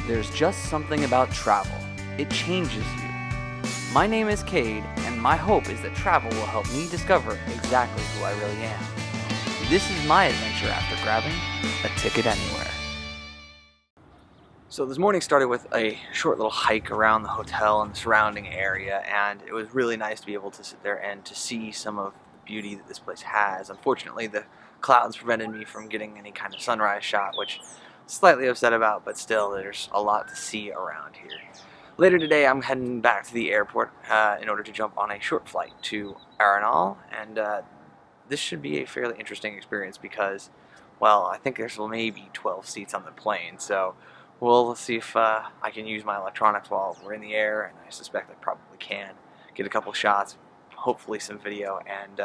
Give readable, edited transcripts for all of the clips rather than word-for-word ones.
There's just something about travel. It changes you. My name is Kade, and my hope is that travel will help me discover exactly who I really am. This is my adventure after grabbing a ticket anywhere. So this morning started with a short little hike around the hotel and the surrounding area, and it was really nice to be able to sit there and to see some of the beauty that this place has. Unfortunately, the clouds prevented me from getting any kind of sunrise shot, which I'm slightly upset about, but still there's a lot to see around here. Later today I'm heading back to the airport in order to jump on a short flight to Arenal, and this should be a fairly interesting experience because, well, I think there's maybe 12 seats on the plane, so we'll see if I can use my electronics while we're in the air, and I suspect I probably can. Get a couple shots, hopefully some video, and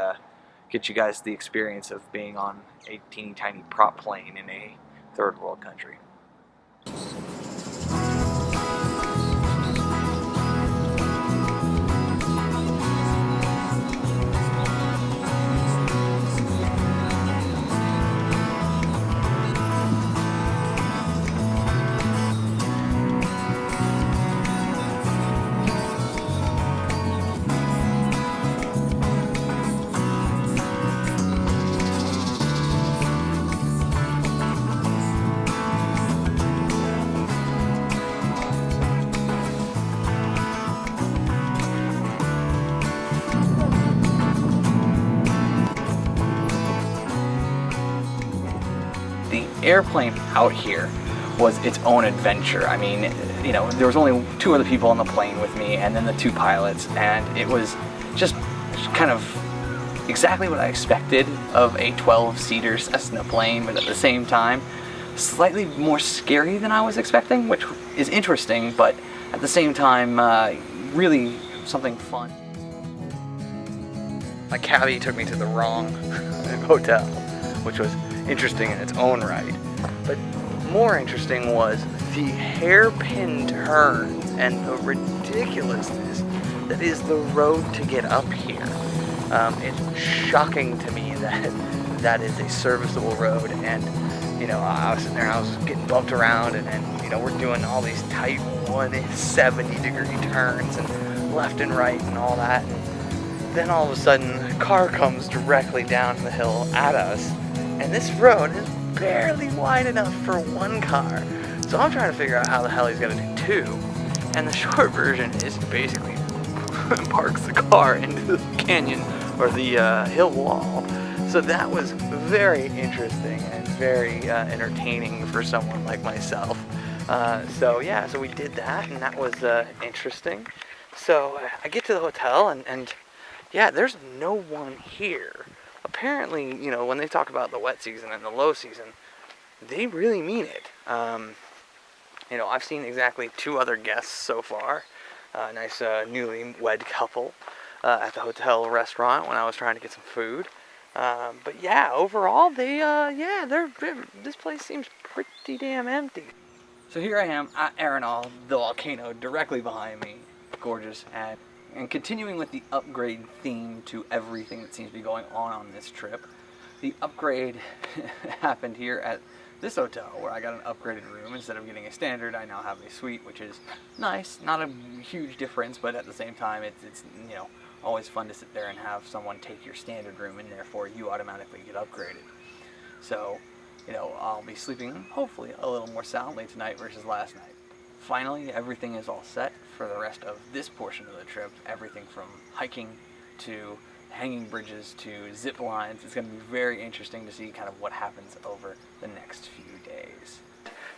get you guys the experience of being on a teeny tiny prop plane in a third world country. The airplane out here was its own adventure. I mean, you know, there was only two other people on the plane with me and then the two pilots, and it was just kind of exactly what I expected of a 12-seater Cessna plane, but at the same time, slightly more scary than I was expecting, which is interesting, but at the same time, really something fun. My cabbie took me to the wrong hotel, which was interesting in its own right. But more interesting was the hairpin turns and the ridiculousness that is the road to get up here. It's shocking to me that that is a serviceable road, and you know, I was sitting there, I was getting bumped around, and you know, we're doing all these tight 170-degree turns and left and right and all that. And then all of a sudden, a car comes directly down the hill at us. And this road is barely wide enough for one car. So I'm trying to figure out how the hell he's going to do two. And the short version is he basically parks the car into the canyon or the hill wall. So that was very interesting and very entertaining for someone like myself. So we did that, and that was interesting. So I get to the hotel, and yeah, there's no one here. Apparently, you know, when they talk about the wet season and the low season, they really mean it. You know, I've seen exactly two other guests so far. A nice newlywed couple at the hotel restaurant when I was trying to get some food. But yeah, overall, this place seems pretty damn empty. So here I am at Arenal, the volcano directly behind me. Gorgeous. And continuing with the upgrade theme to everything that seems to be going on this trip, the upgrade happened here at this hotel, where I got an upgraded room. Instead of getting a standard, I now have a suite, which is nice. Not a huge difference, but at the same time, it's you know, always fun to sit there and have someone take your standard room, and therefore you automatically get upgraded. So, you know, I'll be sleeping hopefully a little more soundly tonight versus last night. Finally, everything is all set for the rest of this portion of the trip. Everything from hiking to hanging bridges to zip lines. It's going to be very interesting to see kind of what happens over the next few days.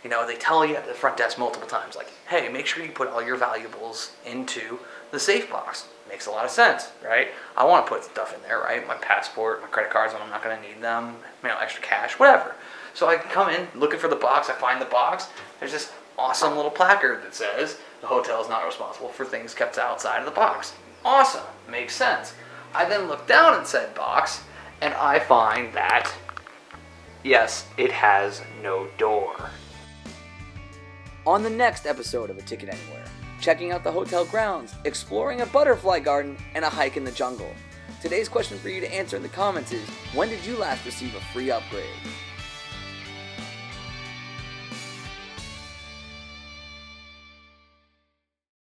You know, they tell you at the front desk multiple times, like, hey, make sure you put all your valuables into the safe box. Makes a lot of sense, right? I want to put stuff in there, right? My passport, my credit cards when I'm not going to need them, you know, extra cash, whatever. So I come in looking for the box. I find the box. There's this awesome little placard that says the hotel is not responsible for things kept outside of the box. Awesome. Makes sense. I then look down in said box, and I find that, yes, it has no door. On the next episode of A Ticket Anywhere, checking out the hotel grounds, exploring a butterfly garden, and a hike in the jungle. Today's question for you to answer in the comments is, when did you last receive a free upgrade?